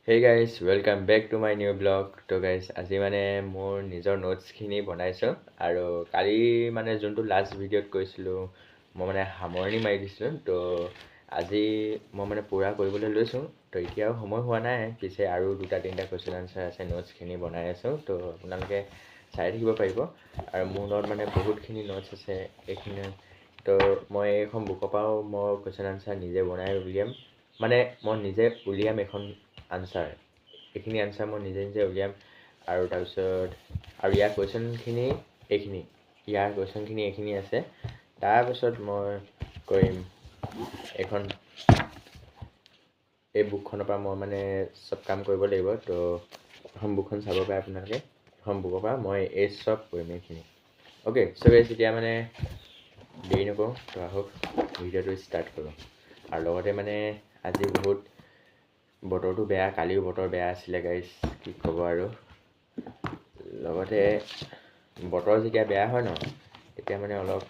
Hey guys, welcome back to my new blog. তো guys, আজি মানে মোৰ নিজৰ নোটছখিনি বনাইছোঁ আৰু কালি মানে যোনটো লাষ্ট ভিডিঅ'ত কৈছিলোঁ মই মানে সামৰণি মাৰি দিছিলোঁ। তো আজি মই মানে পূৰা কৰিবলৈ লৈছোঁ। তো এতিয়াও সময় হোৱা নাই, পিছে আৰু দুটা তিনিটা কুৱেশ্যন আনচাৰ আছে, নোটছখিনি বনাই আছোঁ। তো আপোনালোকে চাই থাকিব পাৰিব আৰু মোৰ লগত মানে বহুতখিনি নোটছ আছে এইখিনি। তো মই এইখন বুকৰ পৰাও মই কুৱেশ্যন আনচাৰ নিজে বনাই উলিয়াম, মানে মই নিজে উলিয়াম এখন আনচাৰ। এইখিনি আনচাৰ মই নিজে নিজে উলিয়াম আৰু তাৰপিছত আৰু ইয়াৰ কুৱেশ্যনখিনি এইখিনি, ইয়াৰ কুৱেশ্যনখিনি এইখিনি আছে। তাৰপিছত মই কৰিম এখন এই বুকখনৰ পৰা মই মানে চব কাম কৰিব লাগিব। তো এখন বুকখন চাব পাৰে আপোনালোকে, এখন বুকৰ পৰা মই এই চব কৰিম এইখিনি। অ'কে, চ' গাইজ এতিয়া মানে দেৰি নকৰোঁ, তো আহক ভিডিঅ'টো ষ্টাৰ্ট কৰোঁ। আৰু লগতে মানে আজি বহুত বতৰটো বেয়া, কালিও বতৰ বেয়া আছিলে গাইজ, কি ক'ব আৰু। লগতে বতৰ যেতিয়া বেয়া হয় ন, তেতিয়া মানে অলপ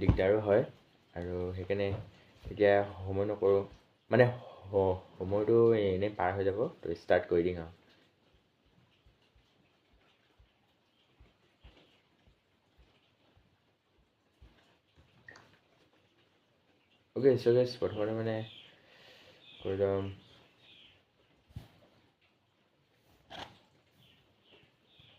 দিগদাৰো হয় আৰু সেইকাৰণে এতিয়া সময় নকৰোঁ, মানে সময়টো এনেই পাৰ হৈ যাব। তো ষ্টাৰ্ট কৰি দিম আৰু। অ'কে, চ' গাইজ প্ৰথমতে মানে কৰি ল'ম